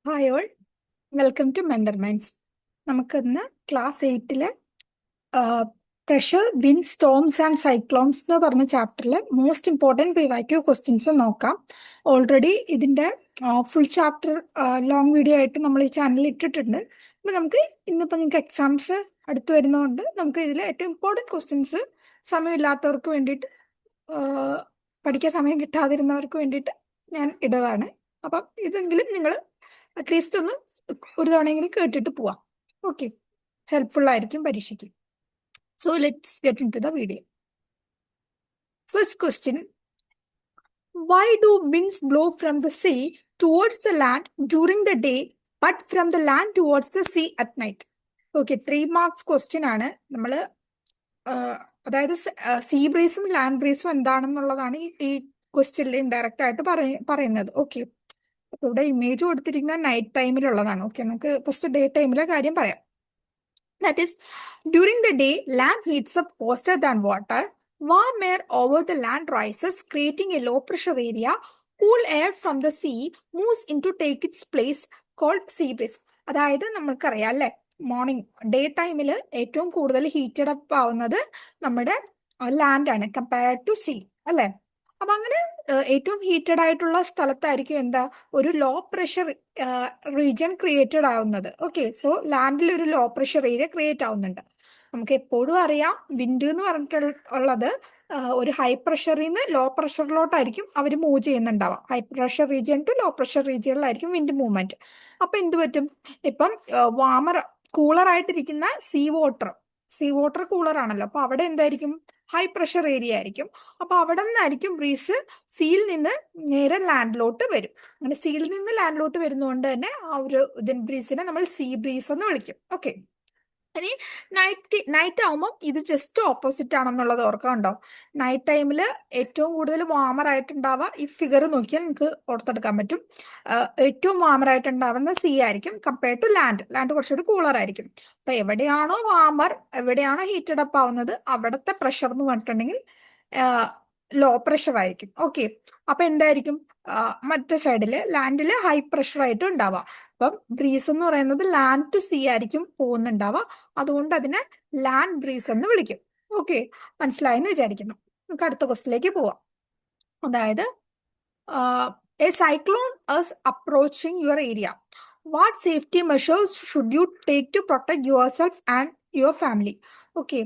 Hi all, welcome to mentor minds. നമുക്കിന്ന് class 8 pressure, wind, storms and cyclones എന്ന് പറഞ്ഞ ചാപ്റ്ററിലെ മോസ്റ്റ് ഇമ്പോർട്ടൻറ്റ് PYQ ക്വസ്റ്റ്യൻസ് നോക്കാം. Already ഇതിൻ്റെ ഫുൾ ചാപ്റ്റർ ലോങ് വീഡിയോ ആയിട്ട് നമ്മൾ ഈ ചാനലിൽ ഇട്ടിട്ടുണ്ട്. അപ്പോൾ നമുക്ക് ഇന്നിപ്പോൾ നിങ്ങൾക്ക് എക്സാംസ് അടുത്ത് വരുന്നതുകൊണ്ട് നമുക്ക് ഇതിൽ ഏറ്റവും ഇമ്പോർട്ടൻറ്റ് ക്വസ്റ്റ്യൻസ് സമയമില്ലാത്തവർക്ക് വേണ്ടിയിട്ട് പഠിക്കാൻ സമയം കിട്ടാതിരുന്നവർക്ക് വേണ്ടിയിട്ട് ഞാൻ ഇടുകയാണ്. അപ്പം ഇതെങ്കിലും നിങ്ങൾ അറ്റ്ലീസ്റ്റ് ഒന്ന് ഒരു തവണയെങ്കിലും കേട്ടിട്ട് പോവാം. ഓക്കെ, ഹെൽപ്ഫുൾ ആയിരിക്കും പരീക്ഷയ്ക്ക്. So let's get in to the video. First question: why do winds blow from the sea towards the land during the day but from the land towards the sea at night? Okay, 3 marks question ആണ്. നമ്മൾ അതായത് see ബ്രീസും land ബ്രീസും എന്താണെന്നുള്ളതാണ് ഈ ക്വസ്റ്റ്യനിൽ indirect ആയിട്ട് പറയുന്നത്. Okay, അപ്പൊ ഇവിടെ image കൊടുത്തിരിക്കുന്ന നൈറ്റ് ടൈമിലുള്ളതാണ്. ഓക്കെ, നമുക്ക് ഫസ്റ്റ് ഡേ ടൈമിലെ കാര്യം പറയാം. That is, during the day, land heats up faster than water. Warm air over the land rises, creating a low pressure area. Cool air from the sea moves in to take its place, called sea breeze. അതായത് നമ്മൾക്കറിയാം അല്ലെ, morning day ടൈമിൽ ഏറ്റവും കൂടുതൽ heated up ആവുന്നത് നമ്മുടെ land ആണ് compare to see അല്ലെ. അപ്പൊ അങ്ങനെ ഏറ്റവും ഹീറ്റഡ് ആയിട്ടുള്ള സ്ഥലത്തായിരിക്കും എന്താ ഒരു ലോ പ്രഷർ റീജിയൻ ക്രിയേറ്റഡ് ആവുന്നത്. ഓക്കെ, സോ ലാൻഡിൽ ഒരു ലോ പ്രഷർ ഏരിയ ക്രിയേറ്റ് ആവുന്നുണ്ട്. നമുക്ക് എപ്പോഴും അറിയാം വിൻഡ് എന്ന് പറഞ്ഞിട്ടുള്ളത് ഒരു ഹൈ പ്രഷറിൽ നിന്ന് ലോ പ്രഷറിലോട്ടായിരിക്കും അവർ മൂവ് ചെയ്യുന്നുണ്ടാവാം. High pressure region to low pressure റീജിയനിലായിരിക്കും വിൻഡ് മൂവ്മെന്റ്. അപ്പൊ എന്ത് പറ്റും, ഇപ്പം വാമർ കൂളർ ആയിട്ടിരിക്കുന്ന സീ വാട്ടർ കൂളർ ആണല്ലോ. അപ്പൊ അവിടെ എന്തായിരിക്കും, ഹൈ പ്രഷർ ഏരിയ ആയിരിക്കും. അപ്പൊ അവിടെ നിന്നായിരിക്കും ബ്രീസ് സീയിൽ നിന്ന് നേരെ ലാൻഡിലോട്ട് വരും. അങ്ങനെ സീയിൽ നിന്ന് ലാൻഡിലോട്ട് വരുന്നതുകൊണ്ട് തന്നെ ആ ഒരു ബ്രീസിനെ നമ്മൾ സീ ബ്രീസ് എന്ന് വിളിക്കും. ഓക്കെ, ഇനി നൈറ്റ് ആവുമ്പോൾ ഇത് ജസ്റ്റ് ഓപ്പോസിറ്റ് ആണെന്നുള്ളത് ഓർക്കുന്നുണ്ടോ? നൈറ്റ് ടൈമിൽ ഏറ്റവും കൂടുതൽ വാമർ ആയിട്ടുണ്ടാവുക, ഈ ഫിഗർ നോക്കിയാൽ നിങ്ങൾക്ക് ഓർത്തെടുക്കാൻ പറ്റും, ഏറ്റവും വാമർ ആയിട്ടുണ്ടാവുന്ന സീ ആയിരിക്കും കമ്പയർഡ് ടു ലാൻഡ് കുറച്ചുകൂടി കൂളർ ആയിരിക്കും. അപ്പൊ എവിടെയാണോ വാമർ, എവിടെയാണോ ഹീറ്റഡ് അപ്പ് ആവുന്നത്, അവിടുത്തെ പ്രഷർ എന്ന് പറഞ്ഞിട്ടുണ്ടെങ്കിൽ ലോ പ്രഷർ ആയിരിക്കും. ഓക്കെ, അപ്പൊ എന്തായിരിക്കും മറ്റേ സൈഡില് ലാൻഡില് ഹൈ പ്രഷർ ആയിട്ട് ഉണ്ടാവുക. അപ്പം ബ്രീസ് എന്ന് പറയുന്നത് ലാൻഡ് ടു സീ ആയിരിക്കും പോകുന്നുണ്ടാവുക. അതുകൊണ്ട് അതിനെ ലാൻഡ് ബ്രീസ് എന്ന് വിളിക്കും. ഓക്കെ, മനസ്സിലായെന്ന് വിചാരിക്കുന്നു. നമുക്ക് അടുത്ത ക്വസ്റ്റിലേക്ക് പോവാം. അതായത് a cyclone is approaching your area. What safety measures should you take to protect yourself and your family? Okay,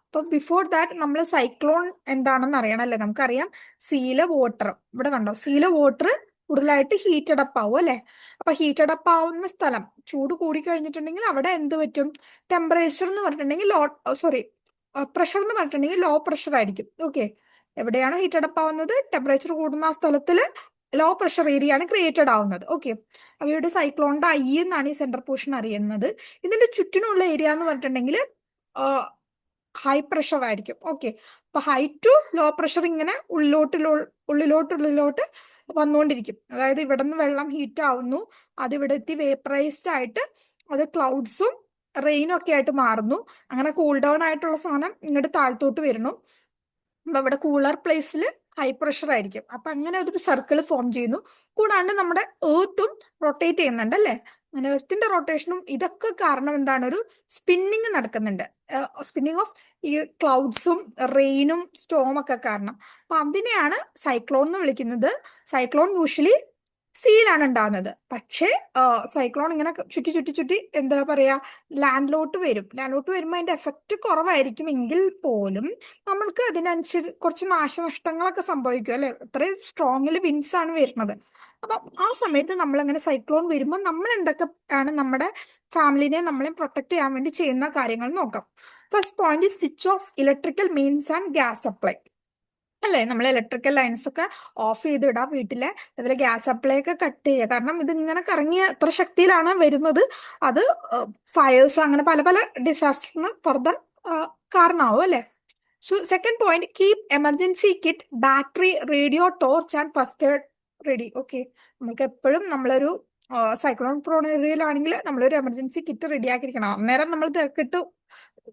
അപ്പൊ ബിഫോർ ദാറ്റ് നമ്മൾ സൈക്ലോൺ എന്താണെന്ന് അറിയണമല്ലേ. നമുക്കറിയാം സീയിലെ വാട്ടർ, ഇവിടെ കണ്ടോ, സീയിലെ വാട്ടർ കൂടുതലായിട്ട് ഹീറ്റഡ് അപ്പ് ആവും അല്ലെ. അപ്പൊ ഹീറ്റഡ് അപ്പ് ആവുന്ന സ്ഥലം ചൂട് കൂടി കഴിഞ്ഞിട്ടുണ്ടെങ്കിൽ അവിടെ എന്ത് പറ്റും, ടെമ്പറേച്ചർ എന്ന് പറഞ്ഞിട്ടുണ്ടെങ്കിൽ പ്രഷർ എന്ന് പറഞ്ഞിട്ടുണ്ടെങ്കിൽ ലോ പ്രഷർ ആയിരിക്കും. ഓക്കെ, എവിടെയാണ് ഹീറ്റഡ് അപ്പ് ആവുന്നത്, ടെമ്പറേച്ചർ കൂടുന്ന ആ സ്ഥലത്തിൽ ലോ പ്രഷർ ഏരിയ ആണ് ക്രിയേറ്റഡ് ആവുന്നത്. ഓക്കെ, അവയുടെ സൈക്ലോണിന്റെ ഐ എന്നാണ് ഈ സെന്റർ പോർഷൻ അറിയുന്നത്. ഇതിന്റെ ചുറ്റിനുള്ള ഏരിയ എന്ന് പറഞ്ഞിട്ടുണ്ടെങ്കിൽ ഹൈ പ്രഷർ ആയിരിക്കും. ഓക്കെ, അപ്പൊ ഹൈ ടു ലോ പ്രഷർ ഇങ്ങനെ ഉള്ളിലോട്ട് വന്നുകൊണ്ടിരിക്കും. അതായത് ഇവിടെ നിന്ന് വെള്ളം ഹീറ്റ് ആവുന്നു, അത് ഇവിടെ എത്തി വേപ്പറൈസ്ഡ് ആയിട്ട് അത് ക്ലൗഡ്സും റെയിനും ഒക്കെ ആയിട്ട് മാറുന്നു. അങ്ങനെ കൂൾ ഡൗൺ ആയിട്ടുള്ള സാധനം ഇങ്ങോട്ട് താഴത്തോട്ട് വരുന്നു. അപ്പൊ ഇവിടെ കൂളർ പ്ലേസിൽ ഹൈ പ്രഷർ ആയിരിക്കും. അപ്പൊ അങ്ങനെ ഒരു സർക്കിൾ ഫോം ചെയ്യുന്നു. കൂടാണ്ട് നമ്മുടെ ഏർത്തും റൊട്ടേറ്റ് ചെയ്യുന്നുണ്ട് അല്ലെ. അങ്ങനെ എർത്തിന്റെ റൊട്ടേഷനും ഇതൊക്കെ കാരണം എന്താണ്, ഒരു സ്പിന്നിങ് നടക്കുന്നുണ്ട്. സ്പിന്നിങ് ഓഫ് ഈ ക്ലൗഡ്സും റെയിനും സ്റ്റോം ഒക്കെ കാരണം. അപ്പൊ അതിനെയാണ് സൈക്ലോൺ എന്ന് വിളിക്കുന്നത്. സൈക്ലോൺ യൂഷ്വലി സീലാണ് ഉണ്ടാകുന്നത്. പക്ഷേ സൈക്ലോൺ ഇങ്ങനെ ചുറ്റി എന്താ പറയാ ലാൻഡിലോട്ട് വരുമ്പോൾ അതിന്റെ എഫക്റ്റ് കുറവായിരിക്കും. എങ്കിൽ പോലും നമ്മൾക്ക് അതിനനുസരിച്ച് കുറച്ച് നാശനഷ്ടങ്ങളൊക്കെ സംഭവിക്കും അല്ലെ. അത്രയും സ്ട്രോങ്ങിൽ വിൻസ് ആണ് വരുന്നത്. അപ്പൊ ആ സമയത്ത് നമ്മൾ അങ്ങനെ സൈക്ലോൺ വരുമ്പോൾ നമ്മൾ എന്തൊക്കെ ആണ് നമ്മുടെ ഫാമിലിനെ നമ്മളെ പ്രൊട്ടക്ട് ചെയ്യാൻ വേണ്ടി ചെയ്യുന്ന കാര്യങ്ങൾ നോക്കാം. First point, switch off electrical means and gas supply അല്ലേ. നമ്മൾ ഇലക്ട്രിക്കൽ ലൈൻസ് ഒക്കെ ഓഫ് ചെയ്തിടാം വീട്ടിലെ. അതുപോലെ ഗ്യാസ് സപ്ലൈ ഒക്കെ കട്ട് ചെയ്യുക. കാരണം ഇത് ഇങ്ങനെ കറങ്ങിയ എത്ര ശക്തിയിലാണ് വരുന്നത്, അത് ഫയേഴ്സ് അങ്ങനെ പല പല ഡിസാസ്റ്ററിന് ഫർദർ കാരണമാവും അല്ലെ. So second point, keep emergency kit, battery, radio, torch and first aid ready. Okay, നമുക്ക് എപ്പോഴും നമ്മളൊരു സൈക്ലോൺ പ്രോൺ ഏരിയയിലാണെങ്കിൽ നമ്മളൊരു എമർജൻസി കിറ്റ് റെഡി ആക്കിയിരിക്കണം. അന്നേരം നമ്മൾ തിരക്കിട്ട്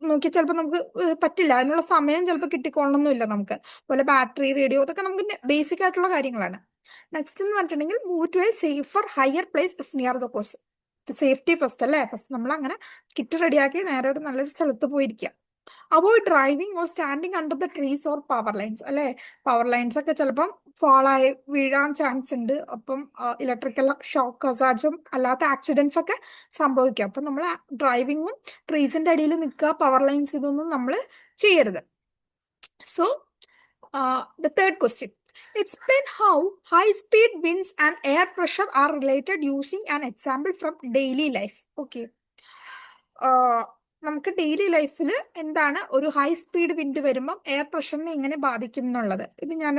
നോക്കി ചിലപ്പോൾ നമുക്ക് പറ്റില്ല, അതിനുള്ള സമയം ചിലപ്പോൾ കിട്ടിക്കൊള്ളണമെന്നില്ല നമുക്ക്. അതുപോലെ ബാറ്ററി, റേഡിയോ, ഇതൊക്കെ നമുക്ക് ബേസിക് ആയിട്ടുള്ള കാര്യങ്ങളാണ്. നെക്സ്റ്റ് എന്ന് പറഞ്ഞിട്ടുണ്ടെങ്കിൽ move to a safer higher place if near the കോഴ്സ്. സേഫ്റ്റി ഫസ്റ്റ് അല്ലേ, ഫസ്റ്റ് നമ്മൾ അങ്ങനെ കിറ്റ് റെഡിയാക്കി നേരെ ഒരു നല്ലൊരു സ്ഥലത്ത് പോയിരിക്കുക. Avoid driving or standing under the trees or power lines അല്ലെ. പവർ ലൈൻസ് ഒക്കെ ചിലപ്പം ഫാളായി വീഴാൻ ചാൻസ് ഉണ്ട്. അപ്പം ഇലക്ട്രിക്കൽ ഷോക്ക് ഹസാർഡ്സും അല്ലാത്ത ആക്സിഡൻസ് ഒക്കെ സംഭവിക്കാം. അപ്പം നമ്മൾ ഡ്രൈവിങ്ങും ട്രീസിന്റെ അടിയിൽ നിൽക്കുക, പവർ ലൈൻസ് ഇതൊന്നും നമ്മൾ ചെയ്യരുത്. So the third question, explain how high speed winds and air pressure are related using an example from daily life. Okay, നമുക്ക് ഡെയിലി ലൈഫിൽ എന്താണ് ഒരു ഹൈ സ്പീഡ് വിൻഡ് വരുമ്പോൾ എയർ പ്രഷറിനെ എങ്ങനെ ബാധിക്കും എന്നുള്ളത് ഇത് ഞാൻ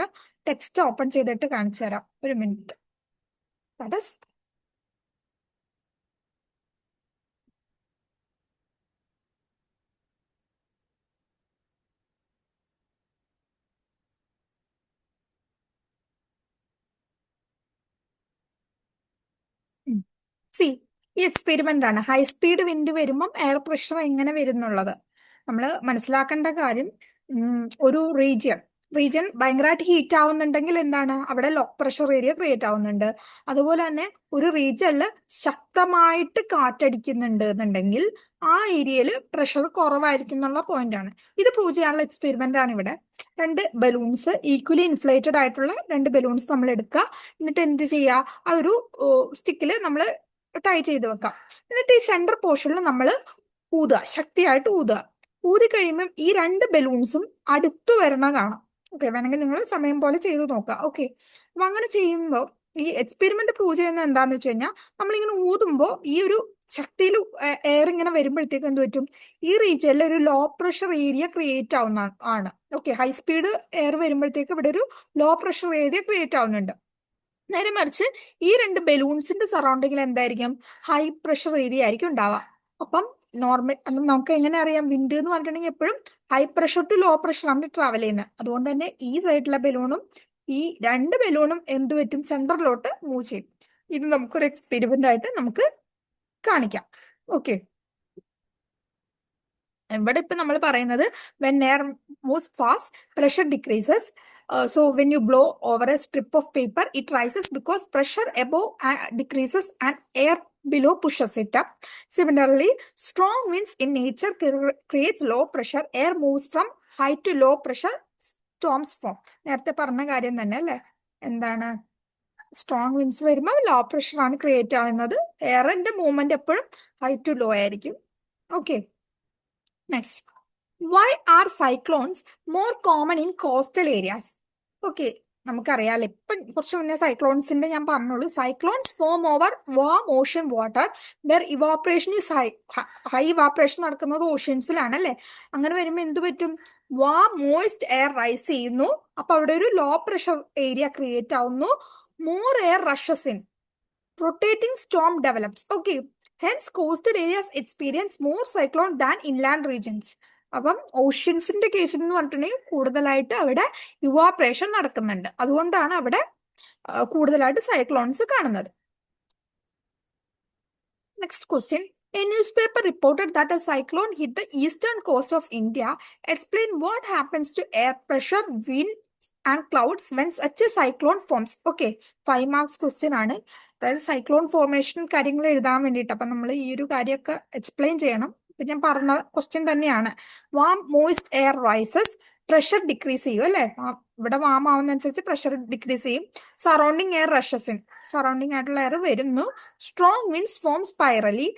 ടെക്സ്റ്റ് ഓപ്പൺ ചെയ്തിട്ട് കാണിച്ചു തരാം. ഒരു മിനിറ്റ്. ദാറ്റ് ഈസ് സി ഈ എക്സ്പെരിമെന്റ് ആണ്. ഹൈ സ്പീഡ് വിൻഡ് വരുമ്പം എയർ പ്രഷർ എങ്ങനെ വരുന്നുള്ളത് നമ്മൾ മനസ്സിലാക്കേണ്ട കാര്യം. ഒരു റീജിയൻ ഭയങ്കരമായിട്ട് ഹീറ്റ് ആവുന്നുണ്ടെങ്കിൽ എന്താണ് അവിടെ ലോ പ്രഷർ ഏരിയ ക്രിയേറ്റ് ആവുന്നുണ്ട്. അതുപോലെ തന്നെ ഒരു റീജിയനിൽ ശക്തമായിട്ട് കാറ്റടിക്കുന്നുണ്ട് എന്നുണ്ടെങ്കിൽ ആ ഏരിയയിൽ പ്രഷർ കുറവായിരിക്കും എന്നുള്ള പോയിന്റ് ആണ്. ഇത് പ്രൂവ് ചെയ്യാനുള്ള എക്സ്പെരിമെന്റ് ആണ് ഇവിടെ. രണ്ട് ബലൂൺസ്, ഈക്വലി ഇൻഫ്ലേറ്റഡ് ആയിട്ടുള്ള രണ്ട് ബലൂൺസ് നമ്മൾ എടുക്കുക. എന്നിട്ട് എന്ത് ചെയ്യുക, അതൊരു സ്റ്റിക്കിൽ നമ്മൾ ടൈ ചെയ്ത് വെക്കാം. എന്നിട്ട് ഈ സെന്റർ പോർഷനിൽ നമ്മൾ ഊതുക, ശക്തിയായിട്ട് ഊതുക. ഊതി കഴിയുമ്പം ഈ രണ്ട് ബലൂൺസും അടുത്തു വരണ കാണാം. ഓക്കെ, വേണമെങ്കിൽ നിങ്ങൾ സമയം പോലെ ചെയ്ത് നോക്കുക. ഓക്കെ, അപ്പൊ അങ്ങനെ ചെയ്യുമ്പോൾ ഈ എക്സ്പെരിമെന്റ് പ്രൂവ് ചെയ്യുന്നത് എന്താന്ന് വെച്ച് കഴിഞ്ഞാൽ നമ്മളിങ്ങനെ ഊതുമ്പോൾ ഈ ഒരു ശക്തിയിൽ എയർ ഇങ്ങനെ വരുമ്പോഴത്തേക്ക് എന്ത് പറ്റും, ഈ റീജിയനിൽ ഒരു ലോ പ്രഷർ ഏരിയ ക്രിയേറ്റ് ആവുന്ന ആണ്. ഓക്കെ, ഹൈ സ്പീഡ് എയർ വരുമ്പോഴത്തേക്ക് ഇവിടെ ഒരു ലോ പ്രഷർ ഏരിയ ക്രിയേറ്റ് ആവുന്നുണ്ട്. നേരെ മറിച്ച് ഈ രണ്ട് ബലൂൺസിന്റെ സറൗണ്ടിങ്ങിൽ എന്തായിരിക്കും, ഹൈ പ്രഷർ ഏരിയ ആയിരിക്കും ഉണ്ടാവുക. അപ്പം നോർമൽ നമുക്ക് എങ്ങനെ അറിയാം, വിൻഡ് എന്ന് പറഞ്ഞിട്ടുണ്ടെങ്കിൽ എപ്പോഴും high pressure to low pressure ആണ് ട്രാവൽ ചെയ്യുന്നത്. അതുകൊണ്ട് തന്നെ ഈ സൈഡിലെ ബലൂണും ഈ രണ്ട് ബലൂണും എന്ത് പറ്റും, സെന്ററിലോട്ട് മൂവ് ചെയ്യും. ഇത് നമുക്കൊരു എക്സ്പെരിമെന്റ് ആയിട്ട് നമുക്ക് കാണിക്കാം. ഓക്കെ, ഇവിടെ ഇപ്പൊ നമ്മൾ പറയുന്നത് when air moves fast pressure decreases. So when you blow over a strip of paper, it rises because pressure above decreases and air below pushes it up. Similarly, strong winds in nature creates low pressure. Air moves from high to low pressure, storms form. നേരത്തെ പറഞ്ഞ കാര്യം തന്നെ അല്ലേ. എന്താണ്, strong winds വരുമ്പോൾ low pressure ആണ് create ആവുന്നത്. എയറിന്റെ മൂവ്മെന്റ് എപ്പോഴും ഹൈ ടു ലോ ആയിരിക്കും. Okay, next, why are cyclones more common in coastal areas? Okay, നമുക്കറിയാലോ ഇപ്പൊ കുറച്ച് മുന്നേ സൈക്ലോൺസിന്റെ ഞാൻ പറഞ്ഞോളൂ. Cyclones form over warm ocean water where evaporation is high evaporation നടക്കുന്നത് ഓഷ്യൻസിലാണ് അല്ലെ. അങ്ങനെ വരുമ്പോൾ എന്ത് പറ്റും, വാം മോയിസ്റ്റ് എയർ റൈസ് ചെയ്യുന്നു. അപ്പൊ അവിടെ ഒരു ലോ പ്രഷർ ഏരിയ ക്രിയേറ്റ് ആവുന്നു. More air rushes in, rotating Storm develops. Okay, hence coastal areas experience more cyclone than inland regions. അപ്പം ഓഷ്യൻസിന്റെ കേസിൽ എന്ന് പറഞ്ഞിട്ടുണ്ടെങ്കിൽ കൂടുതലായിട്ട് അവിടെ ഇവാപറേഷൻ നടക്കുന്നുണ്ട്. അതുകൊണ്ടാണ് അവിടെ കൂടുതലായിട്ട് സൈക്ലോൺസ് കാണുന്നത്. Next question, a newspaper reported that a cyclone hit the eastern coast of India. Explain what happens to air pressure, wind and clouds when such a cyclone forms. Okay, 5 marks question ആണ്. അതായത് cyclone formation കാര്യങ്ങൾ എഴുതാൻ വേണ്ടിയിട്ട് അപ്പൊ നമ്മൾ ഈ ഒരു കാര്യമൊക്കെ എക്സ്പ്ലെയിൻ ചെയ്യണം. ഇപ്പൊ ഞാൻ പറഞ്ഞ ക്വസ്റ്റ്യൻ തന്നെയാണ്. Warm moist air rises, pressure decrease ചെയ്യും അല്ലെ. ഇവിടെ വാം ആവുന്നതനുസരിച്ച് പ്രഷർ ഡിക്രീസ് ചെയ്യും. Surrounding air rushes in, surrounding ആയിട്ടുള്ള എയർ വരുന്നു. Strong winds form spirally.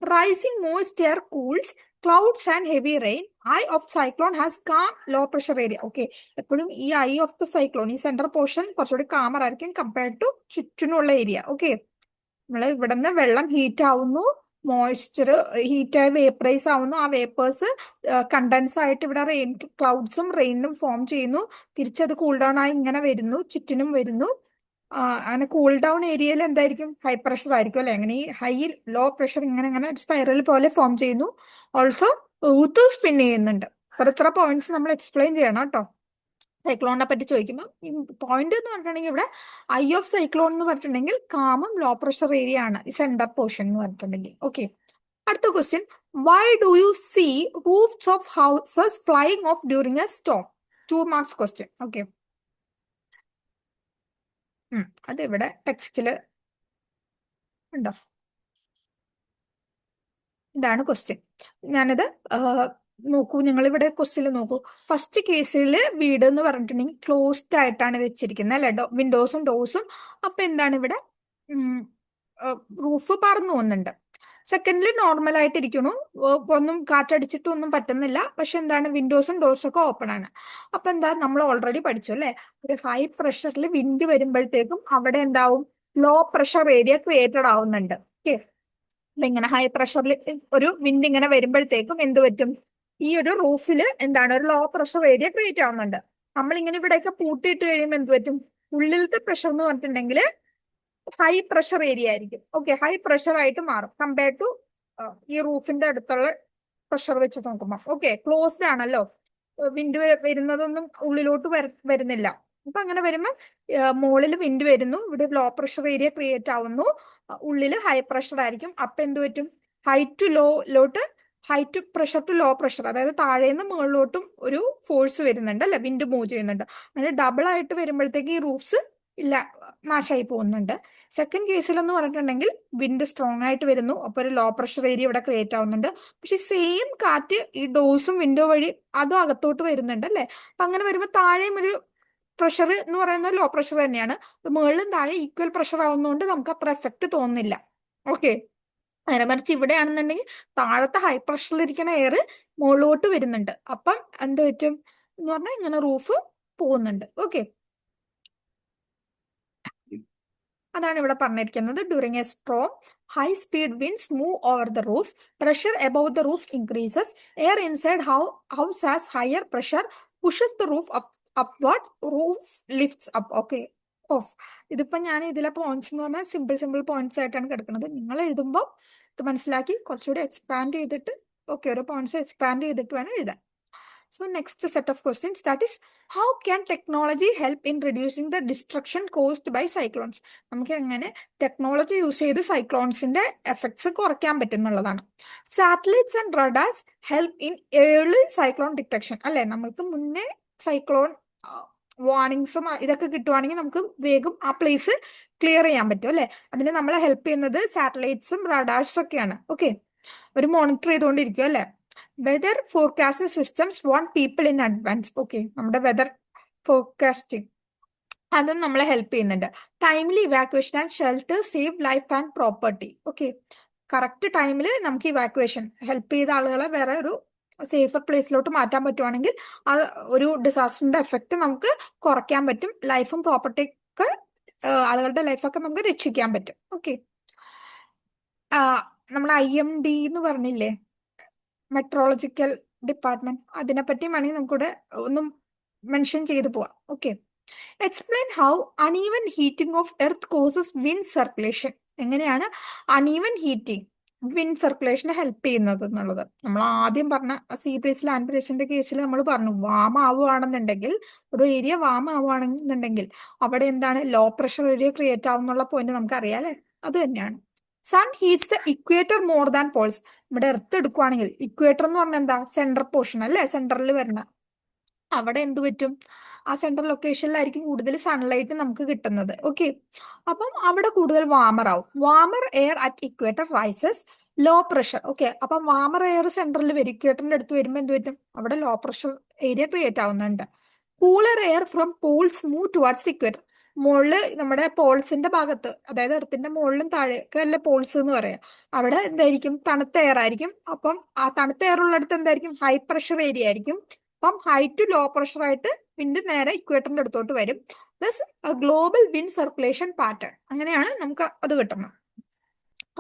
Rising moist air cools clouds and heavy rain. Eye of cyclone has calm low pressure area. Okay, എപ്പോഴും ഈ eye of the cyclone, ഈ central portion കുറച്ചുകൂടി calmer ആയിരിക്കും compared to ചുറ്റിനുള്ള area. Okay, നമ്മൾ ഇവിടെ നിന്ന് വെള്ളം ഹീറ്റ് ആവുന്നു, മോയ്സ്ചർ ഹീറ്റായി വേപ്പറൈസ് ആവുന്നു. ആ വേപ്പേഴ്സ് കണ്ടൻസ് ആയിട്ട് ഇവിടെ റെയിൻ ക്ലൗഡ്സും റെയിനും ഫോം ചെയ്യുന്നു. തിരിച്ചത് കൂൾ ഡൗൺ ആയി ഇങ്ങനെ വരുന്നു, ചുറ്റിനും വരുന്നു. അങ്ങനെ കൂൾ ഡൗൺ ഏരിയയിൽ എന്തായിരിക്കും, ഹൈ പ്രഷർ ആയിരിക്കും അല്ലെ. അങ്ങനെ ഈ ഹൈ ലോ പ്രഷർ ഇങ്ങനെ ഇങ്ങനെ സ്പൈറൽ പോലെ ഫോം ചെയ്യുന്നു. ഓൾസോ ഊത്ത് സ്പിൻ ചെയ്യുന്നുണ്ട്. ഇത്ര പോയിന്റ്സ് നമ്മൾ എക്സ്പ്ലെയിൻ ചെയ്യണം കേട്ടോ. സൈക്ലോണിനെ പറ്റി ചോദിക്കുമ്പോൾ ഈ പോയിന്റ് എന്ന് പറഞ്ഞിട്ടുണ്ടെങ്കിൽ ഇവിടെ ഐ ഓഫ് സൈക്ലോൺ എന്ന് പറഞ്ഞിട്ടുണ്ടെങ്കിൽ കാമും ലോ പ്രഷർ ഏരിയ ആണ് ഈ സെന്റർ പോർഷൻ എന്ന് പറഞ്ഞിട്ടുണ്ടെങ്കിൽ. ഓക്കെ, അടുത്ത question, why do you see roofs of houses flying off during a storm? 2 marks question. Okay, അത് ഇവിടെ ടെക്സ്റ്റില് ഉണ്ടോ? ഇതാണ് ക്വസ്റ്റ്യൻ. ഞാനിത് നോക്കൂ, നിങ്ങൾ ഇവിടെ ക്വസ്റ്റ്യൻ നോക്കൂ. ഫസ്റ്റ് കേസിൽ വീട് എന്ന് പറഞ്ഞിട്ടുണ്ടെങ്കിൽ ക്ലോസ്ഡ് ആയിട്ടാണ് വെച്ചിരിക്കുന്നത് അല്ലെ, വിൻഡോസും ഡോസും. അപ്പൊ എന്താണ് ഇവിടെ റൂഫ് പറന്നു പോകുന്നുണ്ട്. സെക്കൻഡിൽ നോർമൽ ആയിട്ടിരിക്കണു, ഒന്നും കാറ്റടിച്ചിട്ടൊന്നും പറ്റുന്നില്ല. പക്ഷെ എന്താണ്, വിൻഡോസും ഡോർസും ഒക്കെ ഓപ്പൺ ആണ്. അപ്പൊ എന്താ, നമ്മൾ ഓൾറെഡി പഠിച്ചു അല്ലെ, ഒരു ഹൈ പ്രഷറിൽ വിൻഡ് വരുമ്പോഴത്തേക്കും അവിടെ എന്താവും, ലോ പ്രഷർ ഏരിയ ക്രിയേറ്റഡ് ആവുന്നുണ്ട്. ഓക്കെ, അപ്പൊ ഇങ്ങനെ ഹൈ പ്രഷറിൽ ഒരു വിൻഡ് ഇങ്ങനെ വരുമ്പോഴത്തേക്കും എന്ത് പറ്റും, ഈ ഒരു റൂഫിൽ എന്താണ്, ഒരു ലോ പ്രഷർ ഏരിയ ക്രിയേറ്റ് ആവുന്നുണ്ട്. നമ്മൾ ഇങ്ങനെ ഇവിടെയൊക്കെ പൂട്ടിയിട്ട് കഴിയുമ്പോൾ എന്ത് പറ്റും, ഉള്ളിലത്തെ പ്രഷർ എന്ന് പറഞ്ഞിട്ടുണ്ടെങ്കിൽ ഹൈ പ്രഷർ ഏരിയ ആയിരിക്കും. ഓക്കെ, ഹൈ പ്രഷർ ആയിട്ട് മാറും കമ്പയർഡ് ടു ഈ റൂഫിന്റെ അടുത്തുള്ള പ്രഷർ വെച്ച് നോക്കുമ്പോൾ. ഓക്കെ, ക്ലോസ്ഡ് ആണല്ലോ, വിൻഡ് വരുന്നതൊന്നും ഉള്ളിലോട്ട് വരുന്നില്ല. അപ്പൊ അങ്ങനെ വരുമ്പോൾ മുകളിൽ വിൻഡ് വരുന്നു, ഇവിടെ ലോ പ്രഷർ ഏരിയ ക്രിയേറ്റ് ആവുന്നു, ഉള്ളിൽ ഹൈ പ്രഷർ ആയിരിക്കും. അപ്പൊ എന്ത് പറ്റും, ഹൈ ടു ലോട്ട്, high to pressure to low pressure, അതായത് താഴേന്ന് മുകളിലോട്ടും ഒരു ഫോഴ്സ് വരുന്നുണ്ട് അല്ലെ, വിൻഡ് മൂവ് ചെയ്യുന്നുണ്ട്. അങ്ങനെ ഡബിൾ ആയിട്ട് വരുമ്പോഴത്തേക്ക് ഈ റൂഫ്സ് ഇല്ല, നാശമായി പോകുന്നുണ്ട്. സെക്കൻഡ് കേസിൽ എന്ന് പറഞ്ഞിട്ടുണ്ടെങ്കിൽ വിൻഡ് സ്ട്രോങ് ആയിട്ട് വരുന്നു, അപ്പൊ ഒരു ലോ പ്രഷർ ഏരിയ ഇവിടെ ക്രിയേറ്റ് ആവുന്നുണ്ട്. പക്ഷെ സെയിം കാറ്റ് ഈ ഡോസും വിൻഡോ വഴി അതും അകത്തോട്ട് വരുന്നുണ്ട് അല്ലെ. അപ്പൊ അങ്ങനെ വരുമ്പോൾ താഴെയും ഒരു പ്രഷർ എന്ന് പറയുന്നത് ലോ പ്രഷർ തന്നെയാണ്. മുകളിലും താഴെ ഈക്വൽ പ്രഷർ ആവുന്നതുകൊണ്ട് നമുക്ക് അത്ര എഫക്ട് തോന്നുന്നില്ല. ഓക്കെ, നേരെ മറിച്ച് ഇവിടെയാണെന്നുണ്ടെങ്കിൽ താഴത്തെ ഹൈ പ്രഷറിലിരിക്കുന്ന എയർ മുകളിലോട്ട് വരുന്നുണ്ട്. അപ്പം എന്ത് പറ്റും എന്ന് പറഞ്ഞാൽ ഇങ്ങനെ റൂഫ് പോകുന്നുണ്ട്. ഓക്കെ, അതാണ് ഇവിടെ പറഞ്ഞിരിക്കുന്നത്. During A Strom high speed winds move over the roof, pressure above the roof increases, air inside house has higher pressure, pushes the roof upward, roof lifts up. Okay, of. ഇതിപ്പോ ഞാൻ ഇതിലെ points എന്ന് പറഞ്ഞാൽ simple points ആയിട്ടാണ് കിടക്കുന്നത്. നിങ്ങൾ എഴുതുമ്പോൾ ഇത് മനസ്സിലാക്കി കുറച്ചുകൂടി എക്സ്പാൻഡ് ചെയ്തിട്ട്, ഓക്കെ, ഓരോ പോയിന്റ്സ് എക്സ്പാൻഡ് ചെയ്തിട്ട് വേണം എഴുതാൻ. So next set of questions, that is, how can technology help in reducing the destruction caused by cyclones? നമുക്ക് എങ്ങനെ ടെക്നോളജി യൂസ് ചെയ്ത് സൈക്ലോൺസിന്റെ എഫക്ട്സ് കുറയ്ക്കാൻ പറ്റുന്നുള്ളതാണ്. Satellites and radars help in early cyclone detection അല്ലെ, നമ്മൾക്ക് മുന്നേ സൈക്ലോൺ വാർണിങ്സും ഇതൊക്കെ കിട്ടുവാണെങ്കിൽ നമുക്ക് വേഗം ആ പ്ലേസ് ക്ലിയർ ചെയ്യാൻ പറ്റും അല്ലെ. അതിന് നമ്മളെ ഹെൽപ്പ് ചെയ്യുന്നത് സാറ്റലൈറ്റ്സും റഡാർസും ഒക്കെയാണ്. ഓക്കെ, ഒരു മോണിറ്റർ ചെയ്തുകൊണ്ടിരിക്കും അല്ലെ. വെതർ ഫോർകാസ്റ്റിംഗ് സിസ്റ്റംസ് വാണ്ട് പീപ്പിൾ ഇൻ അഡ്വാൻസ്. ഓക്കെ, നമ്മുടെ വെതർ ഫോർകാസ്റ്റിംഗ് അതും നമ്മളെ ഹെൽപ്പ് ചെയ്യുന്നുണ്ട്. Timely evacuation and shelter save life and property. Okay, correct ടൈമിൽ നമുക്ക് ഇവാക്വേഷൻ ഹെൽപ്പ് ചെയ്ത ആളുകളെ വേറെ ഒരു സേഫർ പ്ലേസിലോട്ട് മാറ്റാൻ പറ്റുവാണെങ്കിൽ ആ ഒരു ഡിസാസ്റ്ററിന്റെ എഫക്റ്റ് നമുക്ക് കുറയ്ക്കാൻ പറ്റും. ലൈഫും പ്രോപ്പർട്ടിയൊക്കെ, ആളുകളുടെ ലൈഫൊക്കെ നമുക്ക് രക്ഷിക്കാൻ പറ്റും. ഓക്കെ, നമ്മുടെ IMD എന്ന് പറഞ്ഞില്ലേ, മെട്രോളജിക്കൽ ഡിപ്പാർട്ട്മെന്റ്, അതിനെപ്പറ്റി വേണമെങ്കിൽ നമുക്കിവിടെ ഒന്നും മെൻഷൻ ചെയ്തു പോവാം. Okay, explain how uneven heating of earth causes wind circulation. എങ്ങനെയാണ് അൺഈവൻ ഹീറ്റിംഗ് വിൻഡ് സർക്കുലേഷനെ ഹെൽപ്പ് ചെയ്യുന്നത് എന്നുള്ളത്. നമ്മൾ ആദ്യം പറഞ്ഞ സീ ബ്രീസ് ലാൻഡ് ബ്രീസിന്റെ കേസിൽ നമ്മൾ പറഞ്ഞു, വാം ആവുകയാണെന്നുണ്ടെങ്കിൽ, ഒരു ഏരിയ വാം ആവുകയാണെന്നുണ്ടെങ്കിൽ അവിടെ എന്താണ്, ലോ പ്രഷർ ഏരിയ ക്രിയേറ്റ് ആവുന്നുള്ള പോയിന്റ് നമുക്ക് അറിയാം അല്ലെ. അത് തന്നെയാണ്. Sun heats the equator more than poles. ഇവിടെ എർത്ത് എടുക്കുവാണെങ്കിൽ ഇക്വേറ്റർ എന്ന് പറഞ്ഞാൽ എന്താ, സെൻട്രൽ പോർഷൻ അല്ലെ, സെൻട്രലിൽ വരുന്ന. അവിടെ എന്ത് പറ്റും, ആ സെൻട്രൽ ലൊക്കേഷനിലായിരിക്കും കൂടുതൽ സൺലൈറ്റ് നമുക്ക് കിട്ടുന്നത്. ഓക്കെ, അപ്പം അവിടെ കൂടുതൽ വാമർ ആവും. Warmer air at equator rises low pressure. Okay, അപ്പം വാമർ എയർ സെൻട്രലിൽ വരും, ഇക്വേറ്ററിന്റെ അടുത്ത് വരുമ്പോൾ എന്ത് പറ്റും, അവിടെ ലോ പ്രഷർ ഏരിയ ക്രിയേറ്റ് ആവുന്നുണ്ട്. Cooler air from poles move towards equator. മുകളില് നമ്മുടെ പോൾസിന്റെ ഭാഗത്ത്, അതായത് എർത്തിന്റെ മുകളിലും താഴെയൊക്കെ അല്ലേ പോൾസ് എന്ന് പറയാം, അവിടെ എന്തായിരിക്കും, തണുത്ത എയർ ആയിരിക്കും. അപ്പം ആ തണുത്ത എയർ ഉള്ളിടത്ത് എന്തായിരിക്കും, ഹൈ പ്രഷർ ഏരിയ ആയിരിക്കും. അപ്പം ഹൈ ടു ലോ പ്രഷർ ആയിട്ട് വിൻഡ് നേരെ ഇക്വേറ്ററിന്റെ അടുത്തോട്ട് വരും. Thus global wind circulation pattern. അങ്ങനെയാണ് നമുക്ക് അത് കിട്ടുന്നത്.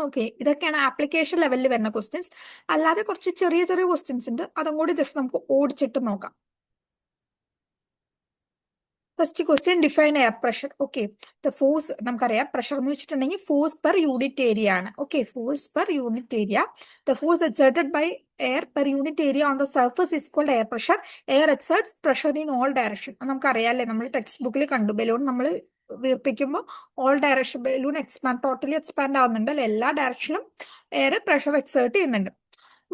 ഓക്കെ, ഇതൊക്കെയാണ് ആപ്ലിക്കേഷൻ ലെവലിൽ വരുന്ന ക്വസ്റ്റ്യൻസ്. അല്ലാതെ കുറച്ച് ചെറിയ ചെറിയ ക്വസ്റ്റ്യൻസ് ഉണ്ട്, അതും കൂടി ജസ്റ്റ് നമുക്ക് ഓടിച്ചിട്ട് നോക്കാം. First question, define air pressure. Okay, the force നമുക്കറിയാം, പ്രഷർ എന്ന് വെച്ചിട്ടുണ്ടെങ്കിൽ ഫോഴ്സ് പെർ യൂണിറ്റ് ഏരിയ ആണ്. Okay, force per unit area, the force exerted by air per unit area on the surface is called air pressure. Air exerts pressure in all direction. നമുക്കറിയാം അല്ലേ, നമ്മൾ text ബുക്കിൽ കണ്ടു. Balloon നമ്മൾ വീർപ്പിക്കുമ്പോൾ all direction balloon expand totally expand ആവുന്നുണ്ട് അല്ലെ, എല്ലാ ഡയറക്ഷനിലും എയർ പ്രഷർ എക്സേർട്ട് ചെയ്യുന്നുണ്ട്.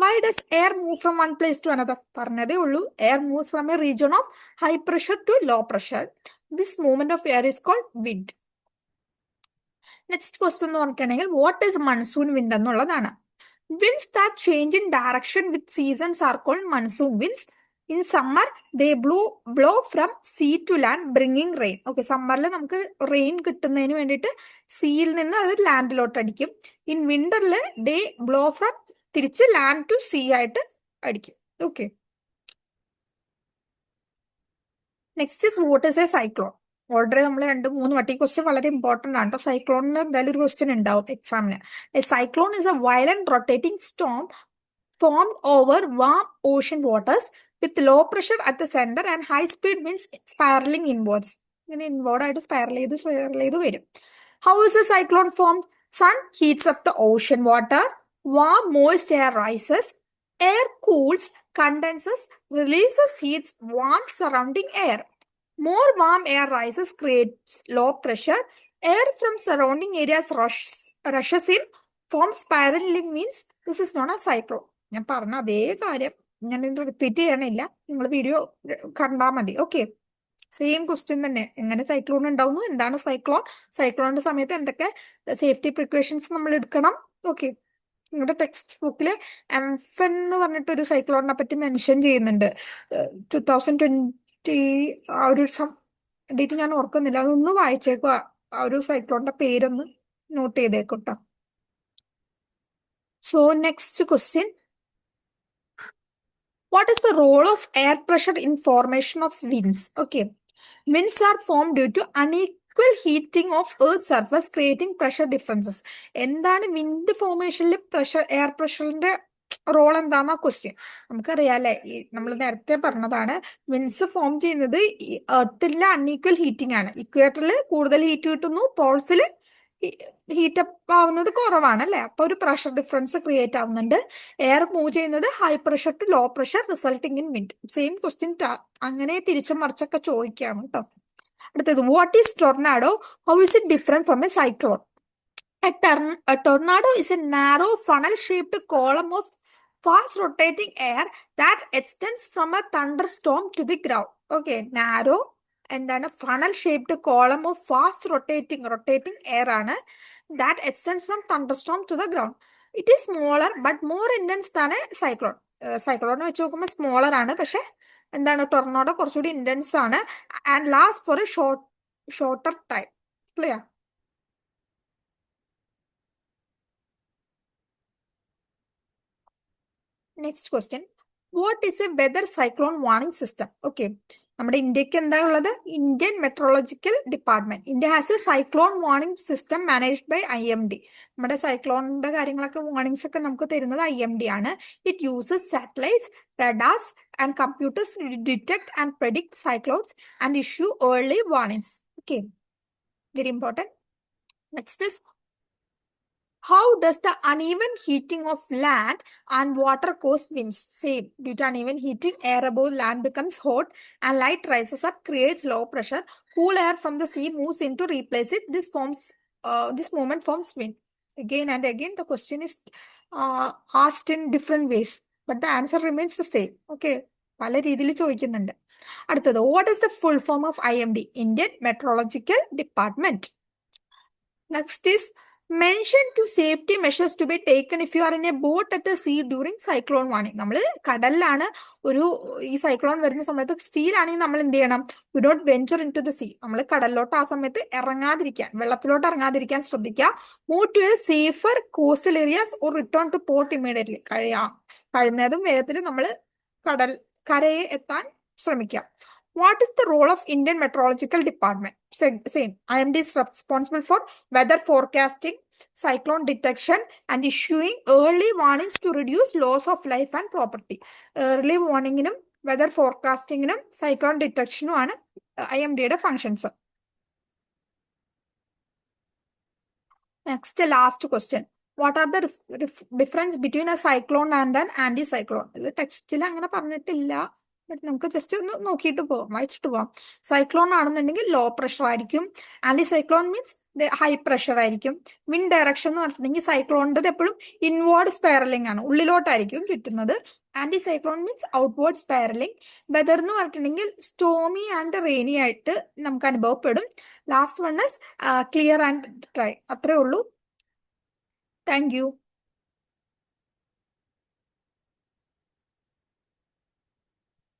Y does air move from one place to another? പറഞ്ഞതേ ഉള്ളൂ, air moves from a region of high pressure to low pressure. This movement of air is called wind. Next question എന്ന് പറഞ്ഞിട്ടുണ്ടെങ്കിൽ what is monsoon wind എന്നുള്ളതാണ്. Winds that change in direction with seasons are called monsoon winds. In summer, they blow from sea to land, bringing rain. Okay, സമ്മറിൽ നമുക്ക് rain കിട്ടുന്നതിന് വേണ്ടിയിട്ട് സീയിൽ നിന്ന് അത് ലാൻഡിലോട്ട് അടിക്കും. In വിന്ററിൽ they blow from തിരിച്ച് land to see ആയിട്ട് അടിക്കും. Okay, next is what is A cyclone. Already നമ്മൾ 2-3 വട്ടി ക്വസ്റ്റ്യൻ വളരെ ഇമ്പോർട്ടന്റ് ആണ്. സൈക്ലോണിന് എന്തായാലും ഒരു ക്വസ്റ്റ്യൻ ഉണ്ടാവും എക്സാമിന്. A cyclone is A violent rotating Storm formed over warm ocean waters with low pressure at the center and high speed winds spiraling inwards. ഇങ്ങനെ inward ആയിട്ട് spiral ചെയ്ത് വരും. How is a cyclone formed? Sun heats up the ocean water, warm moist air rises, air cools, condenses, releases heat, warm surrounding air. More warm air rises, creates low pressure. Air from surrounding areas rushes in, forms spiraling winds. This is known as cyclone. ഞാൻ പറഞ്ഞ അതേ കാര്യം ഞാൻ repeat ചെയ്യണില്ല, നിങ്ങൾ video കണ്ടാൽ മതി. Okay, same question തന്നെ. എങ്ങനെ സൈക്ലോൺ ഉണ്ടാവുന്നു, എന്താണ് സൈക്ലോൺ, സൈക്ലോണിന്റെ സമയത്ത് എന്തൊക്കെ സേഫ്റ്റി പ്രിക്കോഷൻസ് നമ്മൾ എടുക്കണം. ഓക്കെ, നിങ്ങളുടെ ടെക്സ്റ്റ് ബുക്കിൽ എംഫൻ എന്ന് പറഞ്ഞിട്ടൊരു സൈക്ലോണിനെ പറ്റി മെൻഷൻ ചെയ്യുന്നുണ്ട്. 2020 ആ ഒരു ഡേറ്റ് ഞാൻ ഓർക്കുന്നില്ല, അതൊന്ന് വായിച്ചേക്കുക. ആ ഒരു സൈക്ലോണിന്റെ പേരൊന്ന് നോട്ട് ചെയ്തേക്കോട്ടോ. So next question, what is the role of air pressure in formation of winds? Okay, winds are formed due to unequal heating of earth's surface creating pressure differences. എന്താണ് വിൻഡ് ഫോർമേഷനിൽ എയർ പ്രഷറിന്റെ റോൾ എന്താണെന്ന ക്വസ്റ്റ്യൻ. നമുക്കറിയാല്ലേ, നമ്മൾ നേരത്തെ പറഞ്ഞതാണ്, winds form ചെയ്യുന്നത് എർത്തിലെ unequal heating ആണ്. ഇക്വേറ്ററിൽ കൂടുതൽ heat കിട്ടുന്നു, പോൾസിൽ heat up ആവുന്നത് കുറവാണ് അല്ലെ. അപ്പൊ ഒരു പ്രഷർ ഡിഫറൻസ് ക്രിയേറ്റ് ആവുന്നുണ്ട്. എയർ മൂവ് ചെയ്യുന്നത് high pressure to low pressure resulting in wind. Same question അങ്ങനെ തിരിച്ചും മറിച്ചൊക്കെ ചോദിക്കുകയാണ് കേട്ടോ. അടുത്തത്, what is tornado? How is it different from a cyclone? A tornado is a narrow funnel-shaped column of fast rotating air that extends from a thunderstorm to the ground. Okay, narrow എന്താണ് funnel shaped column of fast rotating air ആണ്. That extends from thunderstorm to the ground. It is smaller but more intense ആണ് cyclone. Cyclone വെച്ച് നോക്കുമ്പോൾ smaller ആണ്, പക്ഷെ എന്താണ് tornado കുറച്ചുകൂടി intense ആണ്. And last for a shorter time. Clear? Next question, what is a weather cyclone warning system? Okay, നമ്മുടെ ഇന്ത്യക്ക് എന്താ ഉള്ളത്? Indian meteorological department. India has a cyclone warning system managed by IMD. നമ്മുടെ സൈക്ലോണിന്റെ കാര്യങ്ങളൊക്കെ warnings ഒക്കെ നമുക്ക് തരുന്നത് IMD ആണ്. It uses satellites, radars and computers to detect and predict cyclones and issue early warnings. Okay, very important. Next is, how does the uneven heating of land and water cause winds? Same. Due to uneven heating, air above land becomes hot and light rises up, creates low pressure. Cool air from the sea moves in to replace it. This movement forms wind. Again and again, the question is asked in different ways, but the answer remains the same. Okay. പല രീതിയിൽ ചോദിക്കുന്നുണ്ട്. അടുത്തത്, what is the full form of IMD? Indian Meteorological Department. Next is, mention two safety measures to be taken if you are in a boat at the sea during cyclone warning. നമ്മൾ കടലിലാണ് ഈ cyclone വരുന്ന സമയത്ത്, സീയിലാണെങ്കിൽ നമ്മൾ എന്ത് ചെയ്യണം? We don't venture in to the sea. നമ്മൾ കടലിലോട്ട് ആ സമയത്ത് വെള്ളത്തിലോട്ട് ഇറങ്ങാതിരിക്കാൻ ശ്രദ്ധിക്കുക. Move to a safer coastal areas or return to port immediately. കഴിയുന്നതും വേഗത്തിൽ നമ്മൾ കരയെ എത്താൻ ശ്രമിക്കുക. What is the role of Indian Meteorological Department? Same. IMD is responsible for weather forecasting, cyclone detection, and issuing early warnings to reduce loss of life and property. Early warning inum, weather forecasting inum, cyclone detection ആണ് IMDയുടെ functions. Next, the last question. What are the difference between a cyclone and an anti-cyclone? ഇത് ടെക്സ്റ്റിൽ അങ്ങനെ പറഞ്ഞിട്ടില്ല. But നമുക്ക് just ഒന്ന് നോക്കിയിട്ട് പോവാം, വായിച്ചിട്ട് പോവാം. സൈക്ലോൺ ആണെന്നുണ്ടെങ്കിൽ ലോ പ്രഷർ ആയിരിക്കും. Anti cyclone means high pressure ആയിരിക്കും. വിൻഡ് ഡയറക്ഷൻ എന്ന് പറഞ്ഞിട്ടുണ്ടെങ്കിൽ സൈക്ലോണിൻ്റെ എപ്പോഴും ഇൻവേർഡ് സ്പൈറലിംഗ് ആണ്, ഉള്ളിലോട്ടായിരിക്കും ചുറ്റുന്നത്. Anti cyclone means outward spiralling. Weather എന്ന് പറഞ്ഞിട്ടുണ്ടെങ്കിൽ സ്റ്റോമി ആൻഡ് റെയിനി ആയിട്ട് നമുക്ക് അനുഭവപ്പെടും. Last one is clear and dry. അത്രേ ഉള്ളൂ. Thank U.